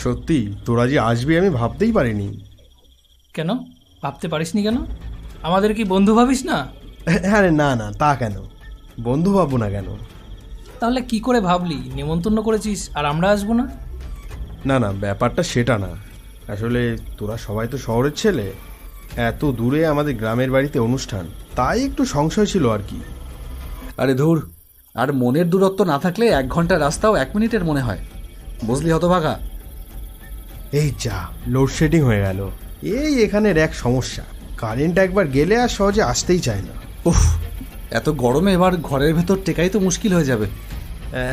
সত্যি তোরা যে আসবি আমি ভাবতেই পারিনি। কেন ভাবতে পারিসনি কেন? আমাদের কি বন্ধু ভাবিস না? আরে না না, তা কেন, বন্ধু ভাববো না কেন? তাহলে কি করে ভাবলি নেমন্তন্ন করেছিস আর আমরা আসবো না? না না, ব্যাপারটা সেটা না। আসলে তোরা সবাই তো শহরের ছেলে, এত দূরে আমাদের গ্রামের বাড়িতে অনুষ্ঠান, তাই একটু সংশয় ছিল আর কি। আরে ধুর, আর মনের দূরত্ব না থাকলে 1 ঘন্টার রাস্তাও 1 মিনিটের মনে হয়, বুঝলি হতভাগা? এই যা, লোডশেডিং হয়ে গেল। এই এখানের এক সমস্যা, কারেন্ট একবার গেলে আর সহজে আসতেই চায় না। উফ, এত গরমে এবার ঘরের ভেতর টেকাই তো মুশকিল হয়ে যাবে।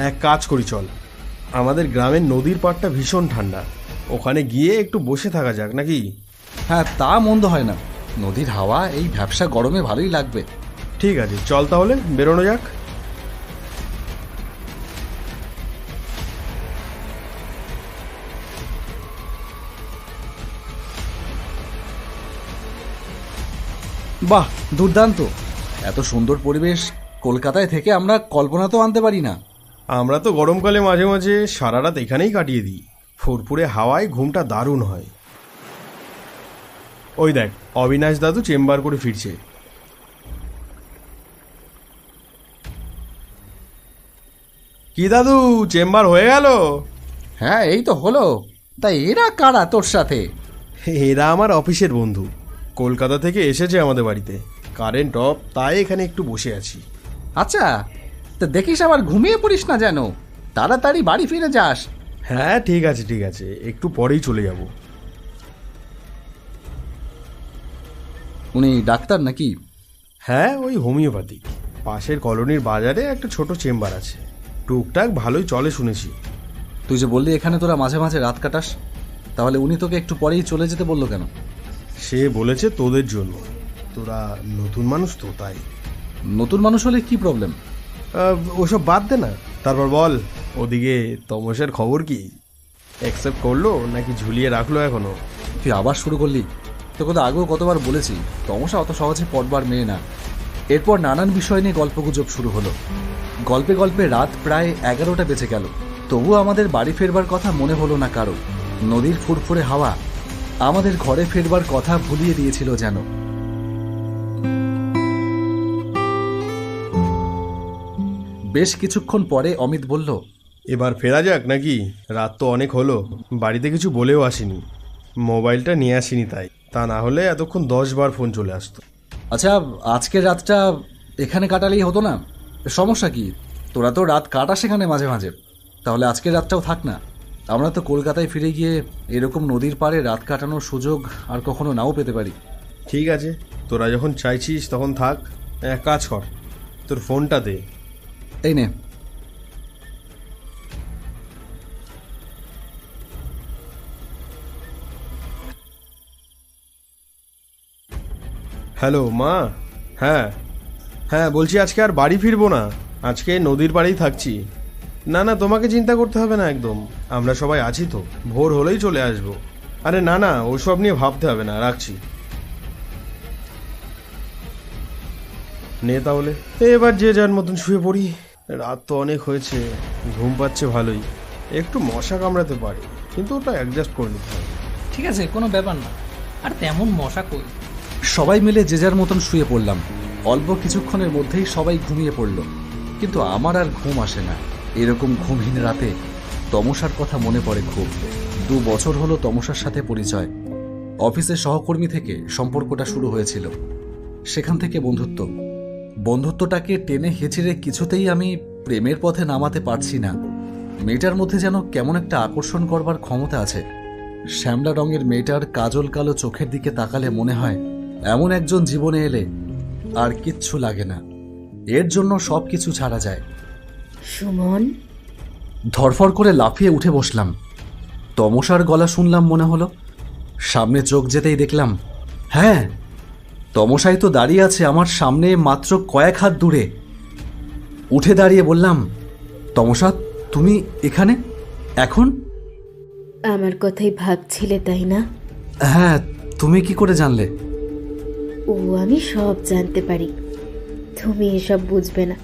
এক কাজ করি চল, আমাদের গ্রামের নদীর পাড়টা ভীষণ ঠান্ডা, ওখানে গিয়ে একটু বসে থাকা যাক নাকি? হ্যাঁ, তা মন্দ হয় না, নদীর হাওয়া এই ভ্যাপসা গরমে ভালোই লাগবে। ঠিক আছে, চল তাহলে বেরোনো যাক। বাহ, দুর্দান্ত! এত সুন্দর পরিবেশ কলকাতায় থেকে আমরা কল্পনা তো আনতে পারি না। আমরা তো গরমকালে মাঝে মাঝে সারা রাত এখানেই কাটিয়ে দিই, ফুরফুরে হাওয়ায় ঘুমটা দারুণ হয়। ওই দেখ, অবিনাশ দাদু চেম্বার করে ফিরছে। কি দাদু, চেম্বার হয়ে গেল? হ্যাঁ, এই তো হলো। তাই এরা কারা তোর সাথে? এরা আমার অফিসের বন্ধু, কলকাতা থেকে এসেছে আমাদের বাড়িতে। কারেন্ট অফ, তাই এখানে একটু বসে আছি। আচ্ছা, তা দেখিস আবার ঘুমিয়ে পড়িস না যেন, তাড়াতাড়ি বাড়ি ফিরে যাস। হ্যাঁ ঠিক আছে ঠিক আছে, একটু পরেই চলে যাব। উনি ডাক্তার নাকি? হ্যাঁ, ওই হোমিওপ্যাথিক। পাশের কলোনির বাজারে একটা ছোট চেম্বার আছে, টুকটাক ভালোই চলে শুনেছি। তুই যে বললি এখানে তোরা মাঝে মাঝে রাত কাটাস, তাহলে উনি তোকে একটু পরেই চলে যেতে বললো কেন? সে বলেছে তোদের জন্য, তোরা নতুন মানুষ তো তাই। নতুন মানুষ হলে কি প্রবলেম? ওসব বাদ দে না, তারপর বল, ওদিকে তমসের খবর কি? অ্যাকসেপ্ট করলো নাকি ঝুলিয়ে রাখলো এখনো? তুই আবার শুরু করলি? তোকে তো আগেও কতবার বলেছি তমসা অত সহজে পটবার মেয়ে না। এরপর নানান বিষয় নিয়ে গল্পগুজব শুরু হলো। গল্পে গল্পে রাত প্রায় 11টা বেজে গেল, তবুও আমাদের বাড়ি ফেরবার কথা মনে হলো না কারো। নদীর ফুরফুরে হাওয়া আমাদের ঘরে ফেরবার কথা ভুলিয়ে দিয়েছিল যেন। বেশ কিছুক্ষণ পরে অমিত বলল, এবার ফেরা যাক নাকি? রাত তো অনেক হলো, বাড়িতে কিছু বলেও আসিনি, মোবাইলটা নিয়ে আসিনি তাই, তা না হলে এতক্ষণ 10 বার ফোন চলে আসতো। আচ্ছা, আজকের রাতটা এখানে কাটালেই হতো না? সমস্যা কি? তোরা তো রাত কাটাস সেখানে মাঝে মাঝে, তাহলে আজকের রাতটাও থাক না। আমরা তো কলকাতায় ফিরে গিয়ে এরকম নদীর পাড়ে রাত কাটানোর সুযোগ আর কখনো নাও পেতে পারি। ঠিক আছে, তোরা যখন চাইছিস তখন থাক। এক কাজ কর, তোর ফোনটা দে। এই নে। হ্যালো মা। হ্যাঁ হ্যাঁ, বলছি আজকে আর বাড়ি ফিরবো না, আজকে নদীর পাড়েই থাকছি। না না, তোমাকে চিন্তা করতে হবে না একদম, আমরা সবাই আছি তো, ভোর হলেই চলে আসবো। আরে না না, ওসব নিয়ে ভাবতে হবে না, রাখছি। নে তাহলে, এবার যে যার মতন শুয়ে পড়ি, রাত তো অনেক হয়েছে, ঘুম পাচ্ছে ভালোই। একটু মশা কামড়াতে পারে, কিন্তু ওটা অ্যাডজাস্ট করে নিতে হবে। ঠিক আছে, কোনো ব্যাপার না, আর তেমন মশা কই। সবাই মিলে যে যার মতন শুয়ে পড়লাম। অল্প কিছুক্ষণের মধ্যেই সবাই ঘুমিয়ে পড়ল, কিন্তু আমার আর ঘুম আসে না। এরকম ঘুমহীন রাতে তমসার কথা মনে পড়ে খুব। 2 বছর হলো তমসার সাথে পরিচয়। অফিসের সহকর্মী থেকে সম্পর্কটা শুরু হয়েছিল, সেখান থেকে বন্ধুত্ব। বন্ধুত্বটাকে টেনে হেঁচড়ে কিছুতেই আমি প্রেমের পথে নামাতে পারছি না। মেয়েটার মধ্যে যেন কেমন একটা আকর্ষণ করবার ক্ষমতা আছে। শ্যামলা রঙের মেয়েটার কাজল কালো চোখের দিকে তাকালে মনে হয় এমন একজন জীবনে এলে আর কিচ্ছু লাগে না, এর জন্য সব কিছু ছাড়া যায়। সুমন, ধরফর করে লাফিয়ে উঠে বসলাম। তমসার গলা শুনলাম মনে হলো। সামনে চোখ যেতেই দেখলাম, হ্যাঁ, তমসাই তো দাঁড়িয়ে আছে আমার সামনে, মাত্র কয়েক হাত দূরে। উঠে দাঁড়িয়ে বললাম, তমসা, তুমি এখানে এখন? আমার কথাই ভাবছিলে তাই না? হ্যাঁ, তুমি কি করে জানলে? ও, আমি সব জানতে পারি, তুমি এসব বুঝবে না।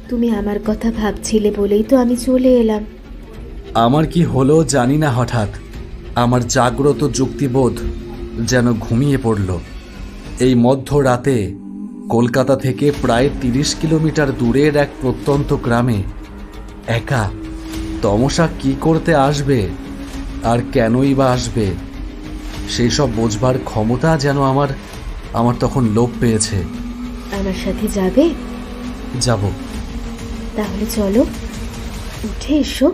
তুমি আমার কথা ভাবছিলে বলেই তো আমি চলে এলাম। আমার কি হলো জানি না, হঠাৎ আমার জাগ্রত যুক্তিবোধ যেন ঘুমিয়ে পড়ল। এই মধ্যরাতে কলকাতা থেকে প্রায় 30 কিলোমিটার দূরের এক প্রত্যন্ত গ্রামে একা তমসা কি করতে আসবে, আর কেনই বা আসবে, সেই সব বোঝবার ক্ষমতা যেন আমার তখন লোপ পেয়েছে। আমার সাথে যাবে? যাব। তাহলে চলো, উঠে এসো।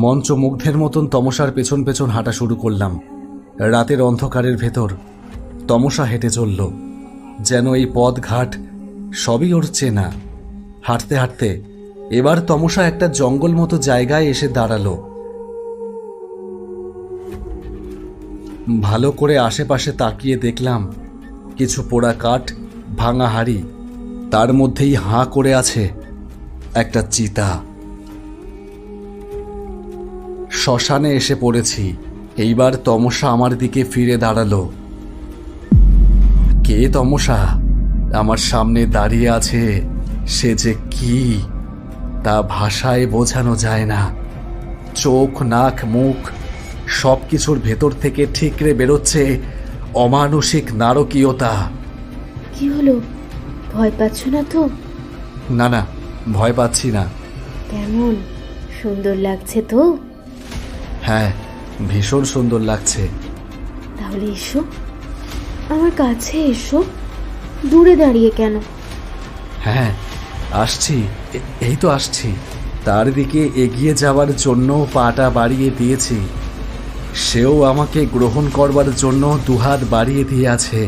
মন্ত্রমুগ্ধের মতন তমসার পেছন পেছন হাঁটা শুরু করলাম। রাতের অন্ধকারের ভেতর তমসা হেঁটে চলল, যেন এই পথঘাট সবই ওর চেনা। হাঁটতে হাঁটতে এবার তমসা একটা জঙ্গল মতো জায়গায় এসে দাঁড়ালো। ভালো করে আশেপাশে তাকিয়ে দেখলাম কিছু পোড়া কাঠ, ভাঙা হাড়ি, তার মধ্যেই হাঁ করে আছে একটা চিতা। শ্মশানে এসে পড়েছি। এইবার তমসা আমার দিকে ফিরে দাঁড়ালো। কে তমসা আমার সামনে দাঁড়িয়ে আছে, সে যে কি তা ভাষায় বোঝানো যায় না। চোখ, নাক, মুখ সব কিছুর ভেতর থেকে ঠিকরে বেরোচ্ছে অমানসিক নারকীয়তা। কি হলো, ভয় পাচ্ছ না তো? না না, ভয় পাচ্ছি না। কেমন সুন্দর লাগছে তো? হ্যাঁ, ভীষণ সুন্দর লাগছে। তাহলে এসো, আমার কাছে এসো। দূরে দাঁড়িয়ে কেন? হ্যাঁ, আসছি, এই তো আসছি। তার দিকে এগিয়ে যাওয়ার জন্য পাটা বাড়িয়ে দিয়েছি। সেও আমাকে গ্রহণ করবার জন্য দুহাত বাড়িয়ে দিয়ে আছে।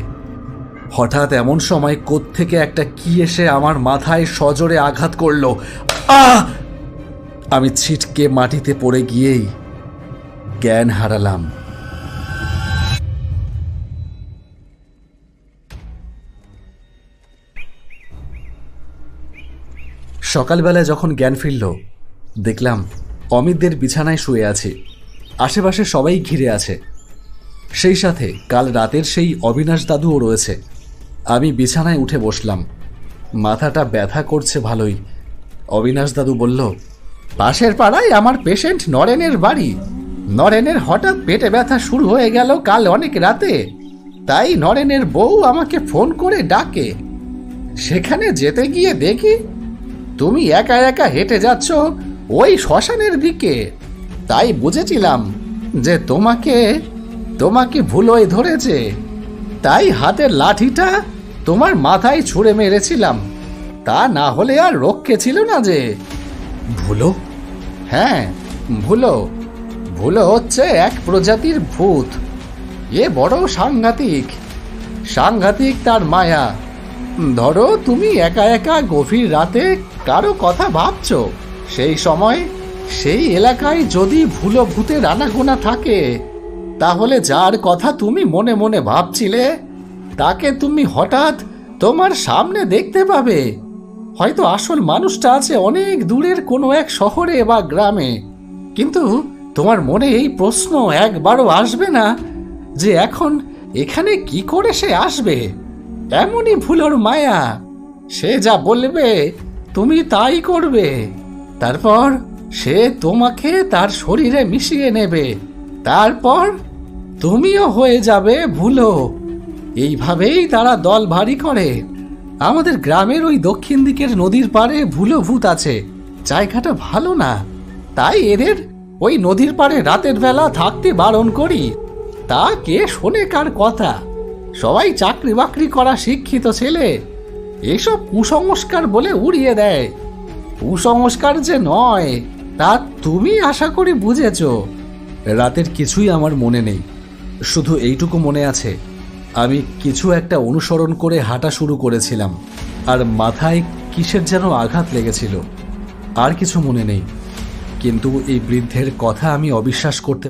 হঠাৎ এমন সময় কোত্থেকে একটা কি এসে আমার মাথায় সজোরে আঘাত করলো। আহ! আমি ছিটকে মাটিতে পড়ে গিয়েই জ্ঞান হারালাম। সকালবেলায় যখন জ্ঞান ফিরল, দেখলাম অমিতদের বিছানায় শুয়ে আছে। আশেপাশে সবাই ঘিরে আছে। সেই সাথে কাল রাতের সেই অবিনাশ দাদুও রয়েছে। আমি বিছানায় উঠে বসলাম। মাথাটা ব্যথা করছে ভালোই। অবিনাশ দাদু বলল, পাশের পাড়ায় আমার পেশেন্ট নরেনের বাড়ি। নরেনের হঠাৎ পেটে ব্যথা শুরু হয়ে গেল কাল অনেক রাতে। তাই নরেনের বউ আমাকে ফোন করে ডাকে। সেখানে যেতে গিয়ে দেখি তুমি একা একা হেঁটে যাচ্ছ ওই শ্মশানের দিকে। তাই বুঝেছিলাম যে তোমাকে ভুলোয় ধরেছে। তাই হাতের লাঠিটা তোমার মাথায় ছুঁড়ে মেরেছিলাম। তা না হলে আর রক্ষে ছিল না যে। ভুলো? হ্যাঁ, ভুলো হচ্ছে এক প্রজাতির ভূত। এ বড় সাংঘাতিক তার মায়া। ধরো তুমি একা একা গভীর রাতে কারো কথা ভাবছো, সেই সময় সেই এলাকায় যদি ভুলো ভূতের আনাগোনা থাকে, তাহলে যার কথা তুমি মনে মনে ভাবছিলে তাকে তুমি হঠাৎ তোমার সামনে দেখতে পাবে। হয়তো আসল মানুষটা আছে অনেক দূরের কোনো এক শহরে বা গ্রামে, কিন্তু তোমার মনে এই প্রশ্ন একবারও আসবে না যে এখন এখানে কি করে সে আসবে। এমনই ভুলোর মায়া। সে যা বলবে তুমি তাই করবে। তারপর সে তোমাকে তার শরীরে মিশিয়ে নেবে। তারপর তুমিও হয়ে যাবে ভুলো। এইভাবেই তারা দল ভারী করে। আমাদের গ্রামের ওই দক্ষিণ দিকের নদীর পাড়ে ভুলো ভূত আছে। জায়গাটা ভালো না, তাই এদের ওই নদীর পাড়ে রাতের বেলা থাকতে বারণ করি। তা কে শোনে কার কথা? সবাই চাকরি বাকরি করা শিক্ষিত ছেলে। এসব কুসংস্কার বলে উড়িয়ে দেয়। কুসংস্কার যে নয় তা তুমি আশা করি বুঝেছ। রাতের কিছুই আমার মনে নেই, শুধু এইটুকু মনে আছে আমি কিছু একটা অনুসরণ করে হাঁটা শুরু করেছিলাম, আর মাথায় কিসের যেন আঘাত লেগেছিল। আর কিছু মনে নেই, কিন্তু এই বৃদ্ধের কথা আমি অবিশ্বাস করতে